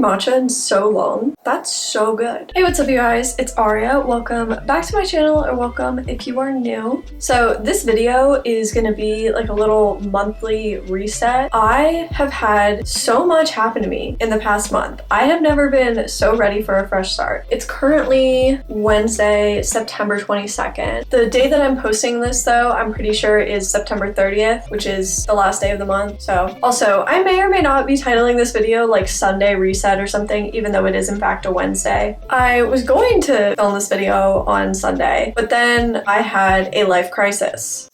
matcha in so long. That's so good. Hey, what's up you guys? It's Aria. Welcome back to my channel, or welcome if you are new. So this video is gonna be like a little monthly reset. I have had so much happen to me in the past month. I have never been so ready for a fresh start. It's currently Wednesday, September 22nd. The day that I'm posting this though, I'm pretty sure is September 30th, which is the last day of the month. So also, I may or may not be titling this video like Sunday reset or something, even though it is in fact a Wednesday. I was going to film this video on Sunday, but then I had a life crisis.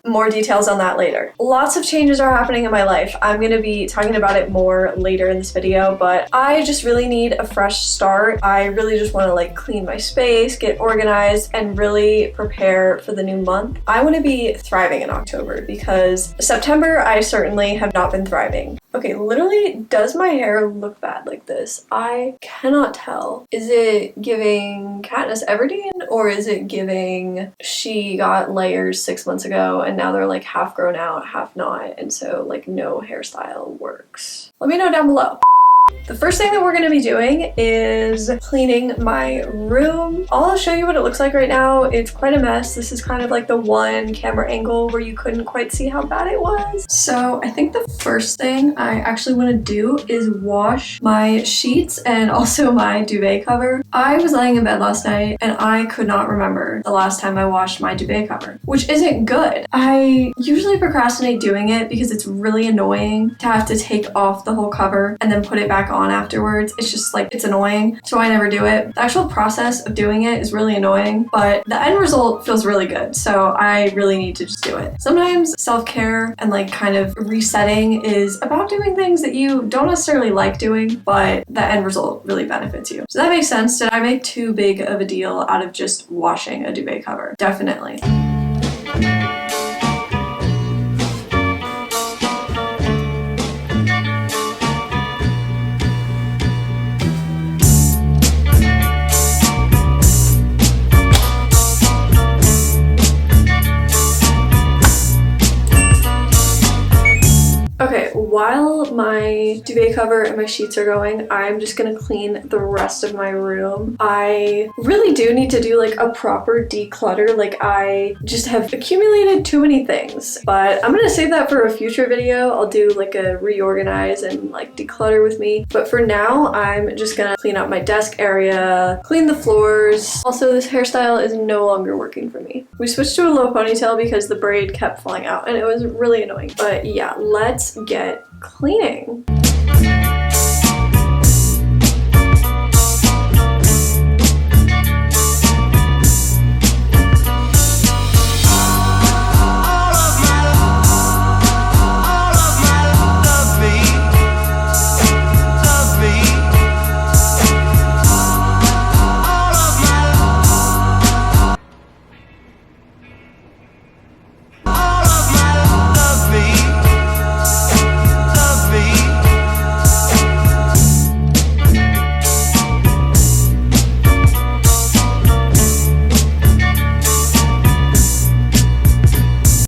More details on that later. Lots of changes are happening in my life. I'm going to be talking about it more later in this video, but I just really need a fresh start. I really just want to like clean my space, get organized, and really prepare for the new month. I want to be thriving in October because September I certainly have not been thriving. Okay, literally, does my hair look bad like this? I cannot tell. Is it giving Katniss Everdeen, or is it giving she got layers 6 months ago and now they're like half grown out, half not, and so like no hairstyle works? Let me know down below. The first thing that we're going to be doing is cleaning my room. I'll show you what it looks like right now. It's quite a mess. This is kind of like the one camera angle where you couldn't quite see how bad it was. So I think the first thing I actually want to do is wash my sheets and also my duvet cover. I was laying in bed last night and I could not remember the last time I washed my duvet cover, which isn't good. I usually procrastinate doing it because it's really annoying to have to take off the whole cover and then put it back on afterwards. It's just like, it's annoying, so I never do it. The actual process of doing it is really annoying, but the end result feels really good, so I really need to just do it. Sometimes self-care and like kind of resetting is about doing things that you don't necessarily like doing, but the end result really benefits you. So that makes sense. Did I make too big of a deal out of just washing a duvet cover? Definitely. Okay, while my duvet cover and my sheets are going, I'm just gonna clean the rest of my room. I really do need to do like a proper declutter. Like, I just have accumulated too many things, but I'm gonna save that for a future video. I'll do like a reorganize and like declutter with me. But for now, I'm just gonna clean out my desk area, clean the floors. Also, this hairstyle is no longer working for me. We switched to a low ponytail because the braid kept falling out and it was really annoying. But yeah, let's get cleaning.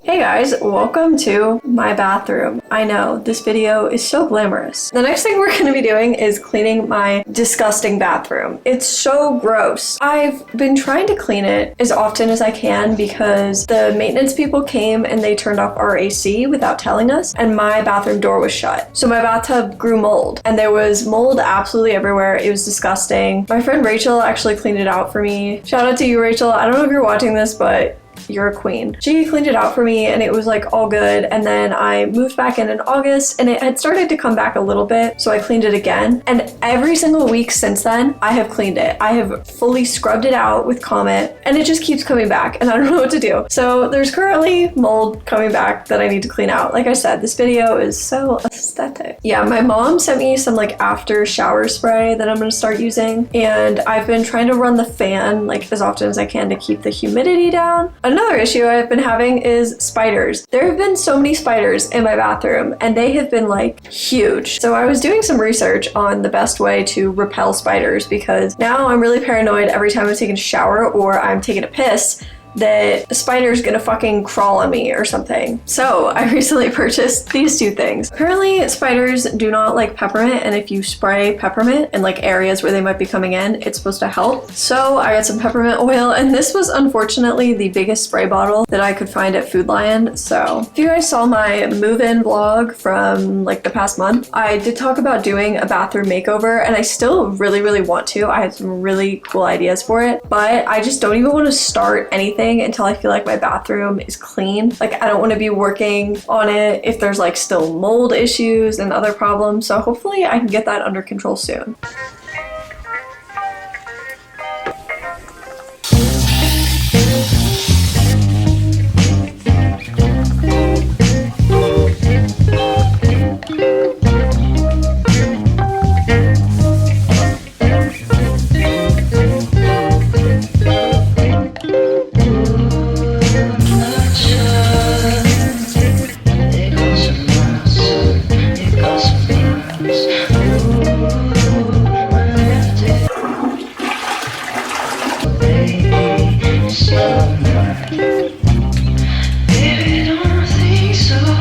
Guys, welcome to my bathroom. I know, this video is so glamorous. The next thing we're going to be doing is cleaning my disgusting bathroom. It's so gross. I've been trying to clean it as often as I can because the maintenance people came and they turned off our AC without telling us, and my bathroom door was shut. So my bathtub grew mold, and there was mold absolutely everywhere. It was disgusting. My friend Rachel actually cleaned it out for me. Shout out to you, Rachel. I don't know if you're watching this, but you're a queen. She cleaned it out for me and it was like all good, and then I moved back in August and it had started to come back a little bit, so I cleaned it again, and every single week since then I have cleaned it. I have fully scrubbed it out with Comet and it just keeps coming back and I don't know what to do. So there's currently mold coming back that I need to clean out. Like I said, this video is so aesthetic. Yeah, my mom sent me some like after shower spray that I'm gonna start using, and I've been trying to run the fan like as often as I can to keep the humidity down. Another issue I've been having is spiders. There have been so many spiders in my bathroom and they have been like huge. So I was doing some research on the best way to repel spiders because now I'm really paranoid every time I'm taking a shower or I'm taking a piss that a spider's gonna fucking crawl on me or something. So I recently purchased these two things. Apparently spiders do not like peppermint, and if you spray peppermint in like areas where they might be coming in, it's supposed to help. So I got some peppermint oil, and this was unfortunately the biggest spray bottle that I could find at Food Lion. So if you guys saw my move-in vlog from like the past month, I did talk about doing a bathroom makeover, and I still really want to. I have some really cool ideas for it, but I just don't even want to start anything until I feel like my bathroom is clean. Like, I don't want to be working on it if there's like still mold issues and other problems. So hopefully I can get that under control soon.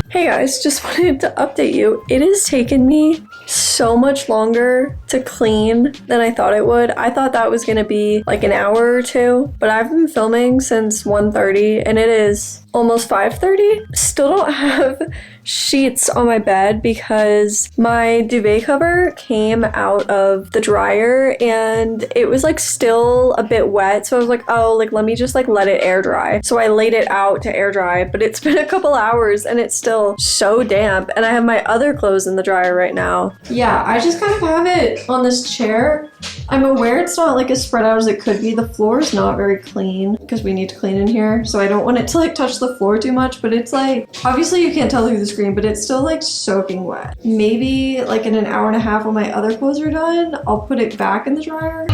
Hey guys, just wanted to update you. It has taken me so much longer to clean than I thought it would. I thought that was gonna be like an hour or two, but I've been filming since 1:30 and it is almost 5:30. Still don't have sheets on my bed because my duvet cover came out of the dryer and it was like still a bit wet. So I was like, oh, like let me just like let it air dry. So I laid it out to air dry, but it's been a couple hours and it's still so damp. And I have my other clothes in the dryer right now. Yeah, I just kind of have it on this chair. I'm aware it's not like as spread out as it could be. The floor is not very clean because we need to clean in here. So I don't want it to like touch the floor too much, but it's like, obviously you can't tell through the screen, but it's still like soaking wet. Maybe like in an hour and a half when my other clothes are done, I'll put it back in the dryer.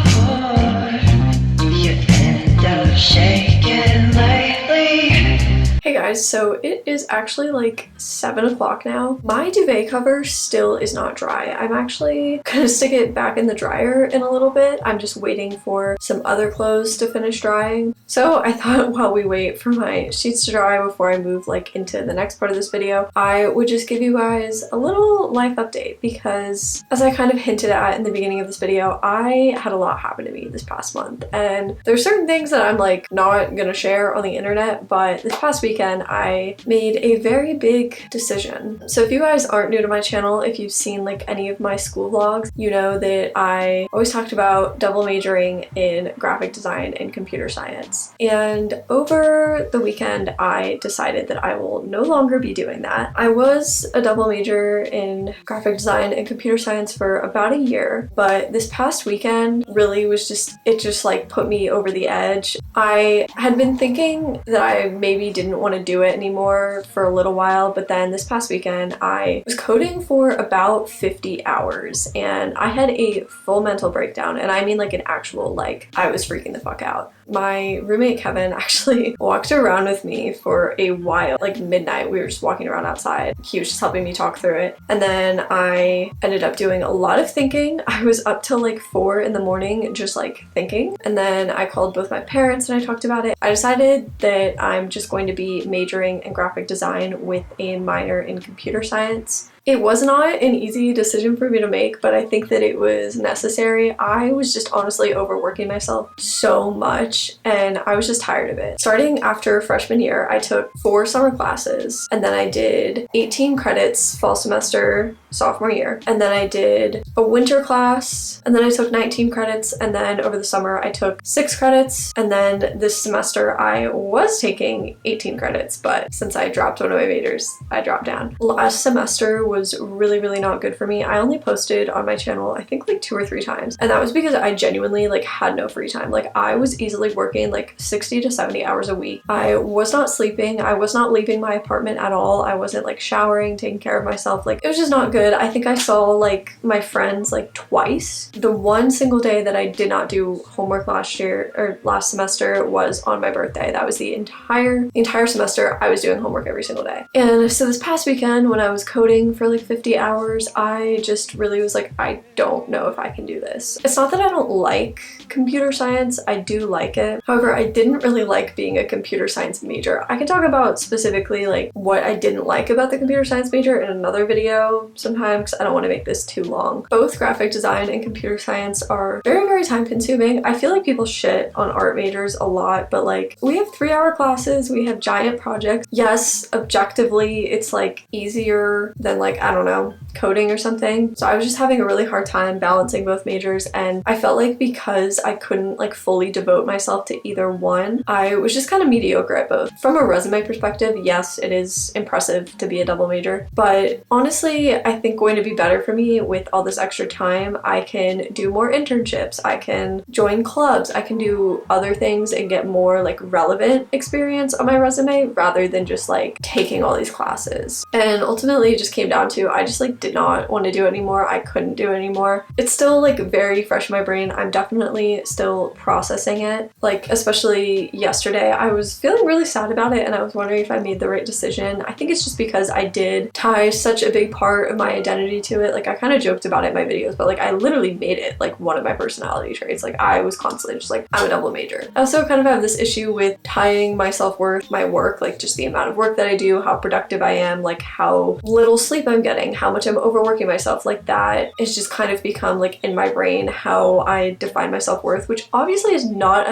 You end up shaking lately. Hey guys, so it is actually like 7 o'clock now. My duvet cover still is not dry. I'm actually gonna stick it back in the dryer in a little bit. I'm just waiting for some other clothes to finish drying. So I thought while we wait for my sheets to dry before I move like into the next part of this video, I would just give you guys a little life update because as I kind of hinted at in the beginning of this video, I had a lot happen to me this past month. And there's certain things that I'm like not gonna share on the internet, but this past weekend I made a very big decision. So if you guys aren't new to my channel, if you've seen like any of my school vlogs, you know that I always talked about double majoring in graphic design and computer science. And over the weekend, I decided that I will no longer be doing that. I was a double major in graphic design and computer science for about a year, but this past weekend really was just, it just like put me over the edge. I had been thinking that I maybe didn't want to do it anymore for a little while, but then this past weekend I was coding for about 50 hours and I had a full mental breakdown, and I mean like an actual, like I was freaking the fuck out. My roommate Kevin actually walked around with me for a while, like midnight. We were just walking around outside. He was just helping me talk through it. And then I ended up doing a lot of thinking. I was up till like 4 in the morning just like thinking. And then I called both my parents and I talked about it. I decided that I'm just going to be majoring in graphic design with a minor in computer science. It was not an easy decision for me to make, but I think that it was necessary. I was just honestly overworking myself so much and I was just tired of it. Starting after freshman year, I took 4 summer classes and then I did 18 credits fall semester sophomore year. And then I did a winter class and then I took 19 credits, and then over the summer I took 6 credits, and then this semester I was taking 18 credits, but since I dropped one of my majors, I dropped down. Last semester was really not good for me. I only posted on my channel I think like 2 or 3 times, and that was because I genuinely like had no free time. Like I was easily working like 60 to 70 hours a week. I was not sleeping. I was not leaving my apartment at all. I wasn't like showering, taking care of myself. Like it was just not good. I think I saw like my friends like twice. The one single day that I did not do homework last year or last semester was on my birthday. That was the entire semester I was doing homework every single day. And so this past weekend when I was coding for like 50 hours, I just really was like, I don't know if I can do this. It's not that I don't like computer science, I do like it. However, I didn't really like being a computer science major. I can talk about specifically like what I didn't like about the computer science major in another video sometime because I don't want to make this too long. Both graphic design and computer science are very, very time consuming. I feel like people shit on art majors a lot, but like we have 3-hour classes, we have giant projects. Yes, objectively it's like easier than like, I don't know, coding or something. So I was just having a really hard time balancing both majors, and I felt like because I couldn't like fully devote myself to either one, I was just kind of mediocre at both. From a resume perspective, yes, it is impressive to be a double major, but honestly, I think going to be better for me with all this extra time. I can do more internships, I can join clubs, I can do other things and get more like relevant experience on my resume rather than just like taking all these classes. And ultimately it just came down to I just like did not want to do it anymore. I couldn't do it anymore. It's still like very fresh in my brain. I'm definitely still processing it. Like especially yesterday, I was feeling really sad about it and I was wondering if I made the right decision. I think it's just because I did tie such a big part of my identity to it. Like I kind of joked about it in my videos, but like I literally made it like one of my personality traits. Like I was constantly just like, I'm a double major. I also kind of have this issue with tying my self-worth, my work, like just the amount of work that I do, how productive I am, like how little sleep I'm getting, how much I'm overworking myself. Like that is just kind of become like in my brain how I define my self-worth, which obviously is not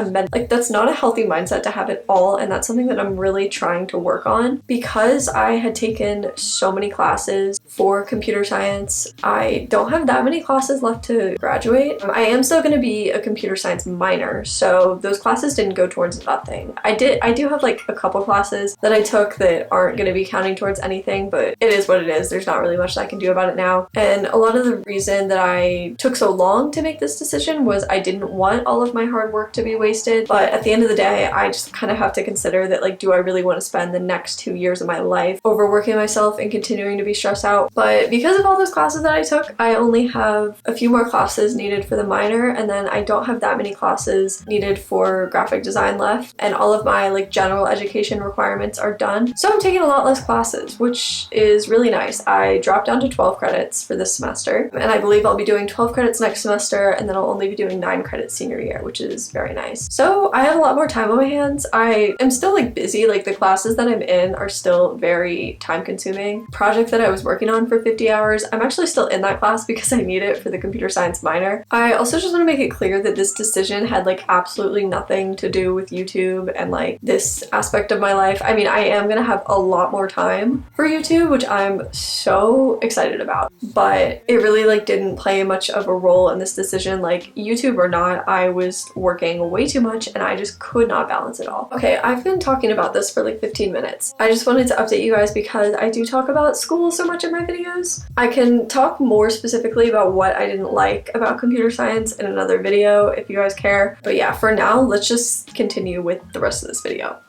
that's not a healthy mindset to have at all. And that's something that I'm really trying to work on. Because I had taken so many classes for computer science, I don't have that many classes left to graduate. I am still going to be a computer science minor, so those classes didn't go towards nothing. I do have like a couple classes that I took that aren't going to be counting towards anything, but it is what it is. There's not really much that I can do about it now. And a lot of the reason that I took so long to make this decision was I didn't want all of my hard work to be wasted. But at the end of the day, I just kind of have to consider that like, do I really want to spend the next 2 years of my life overworking myself and continuing to be stressed out? But because of all those classes that I took, I only have a few more classes needed for the minor, and then I don't have that many classes needed for graphic design left, and all of my like general education requirements are done. So I'm taking a lot less classes, which is really nice. I dropped down to 12 credits for this semester, and I believe I'll be doing 12 credits next semester, and then I'll only be doing 9 credits senior year, which is very nice. So I have a lot more time on my hands. I am still like busy, like the classes that I'm in are still very time consuming. Project that I was working on for 50 hours, I'm actually still in that class because I need it for the computer science minor. I also just want to make it clear that this decision had like absolutely nothing to do with YouTube and like this aspect of my life. I mean, I am gonna have a lot more time for YouTube, which I'm so excited about, but it really like didn't play much of a role in this decision. Like YouTube or not, I was working way too much and I just could not balance it all. Okay, I've been talking about this for like 15 minutes. I just wanted to update you guys because I do talk about school so much in my videos. I can talk more specifically about what I didn't like about computer science in another video if you guys care. But yeah, for now, let's just continue with the rest of this video.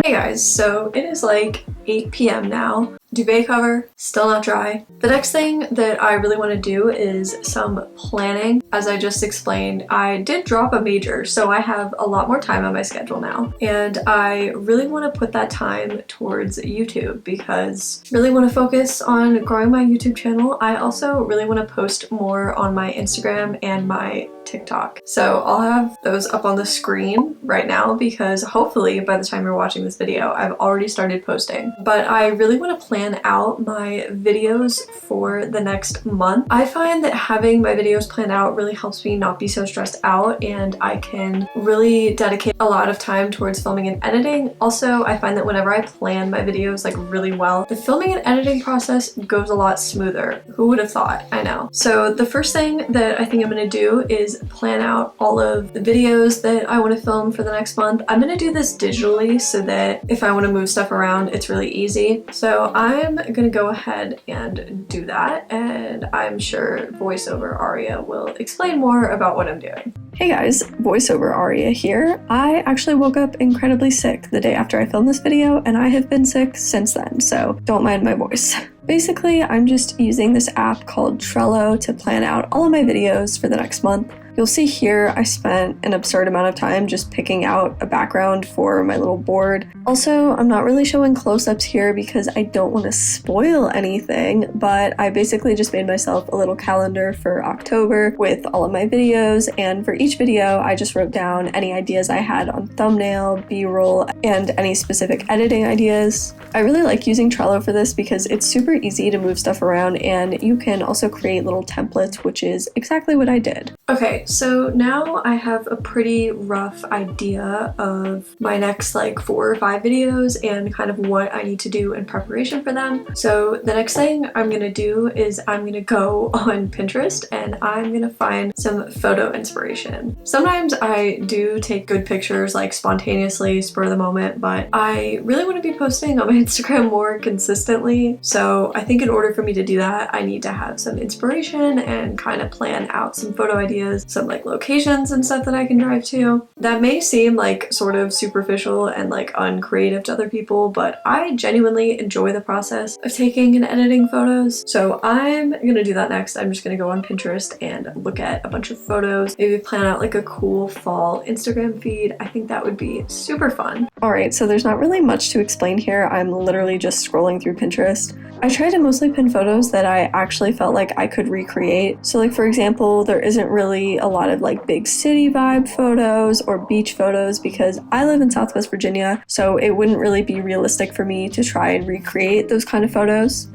Hey guys, so it is like 8 p.m. now. Duvet cover, still not dry. The next thing that I really want to do is some planning. As I just explained, I did drop a major, so I have a lot more time on my schedule now. And I really want to put that time towards YouTube because I really want to focus on growing my YouTube channel. I also really want to post more on my Instagram and my TikTok. So I'll have those up on the screen right now because hopefully by the time you're watching this video, I've already started posting. But I really want to plan out my videos for the next month. I find that having my videos planned out really helps me not be so stressed out, and I can really dedicate a lot of time towards filming and editing. Also, I find that whenever I plan my videos like really well, the filming and editing process goes a lot smoother. Who would have thought? I know. So the first thing that I think I'm going to do is plan out all of the videos that I want to film for the next month. I'm going to do this digitally so that if I want to move stuff around, it's really easy. So I'm gonna go ahead and do that, and I'm sure voiceover Aria will explain more about what I'm doing. Hey guys, voiceover Aria here. I actually woke up incredibly sick the day after I filmed this video, and I have been sick since then, so don't mind my voice. Basically, I'm just using this app called Trello to plan out all of my videos for the next month. You'll see here I spent an absurd amount of time just picking out a background for my little board. Also, I'm not really showing close-ups here because I don't want to spoil anything, but I basically just made myself a little calendar for October with all of my videos, and for each video I just wrote down any ideas I had on thumbnail, b-roll, and any specific editing ideas. I really like using Trello for this because it's super easy to move stuff around, and you can also create little templates, which is exactly what I did. Okay, so now I have a pretty rough idea of my next like 4 or 5 videos and kind of what I need to do in preparation for them. So the next thing I'm gonna do is I'm gonna go on Pinterest and I'm gonna find some photo inspiration. Sometimes I do take good pictures like spontaneously, spur of the moment, but I really want to be posting on my Instagram more consistently. So I think in order for me to do that, I need to have some inspiration and kind of plan out some photo ideas, some like locations and stuff that I can drive to. That may seem like sort of superficial and like uncreative to other people, but I genuinely enjoy the process of taking and editing photos. So I'm gonna do that next. I'm just gonna go on Pinterest and look at a bunch of photos, maybe plan out like a cool fall Instagram feed. I think that would be super fun. All right, so there's not really much to explain here. I'm literally just scrolling through Pinterest. I try to mostly pin photos that I actually felt like I could recreate. So like for example, there isn't really a lot of like big city vibe photos or beach photos because I live in Southwest Virginia, so it wouldn't really be realistic for me to try and recreate those kind of photos.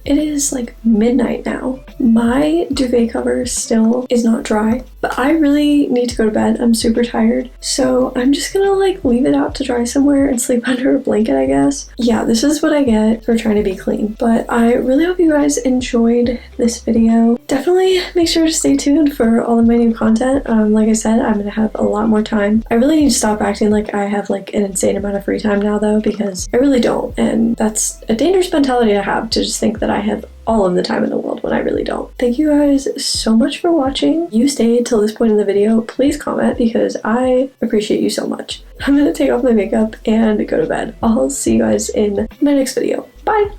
It is like midnight now. My duvet cover still is not dry, but I really need to go to bed. I'm super tired. So I'm just gonna like leave it out to dry somewhere and sleep under a blanket, I guess. Yeah, this is what I get for trying to be clean. But I really hope you guys enjoyed this video. Definitely make sure to stay tuned for all of my new content. Like I said, I'm gonna have a lot more time. I really need to stop acting like I have like an insane amount of free time now though, because I really don't. And that's a dangerous mentality to have, to just think that I have all of the time in the world when I really don't. Thank you guys so much for watching. You stayed till this point in the video. Please comment because I appreciate you so much. I'm gonna take off my makeup and go to bed. I'll see you guys in my next video. Bye!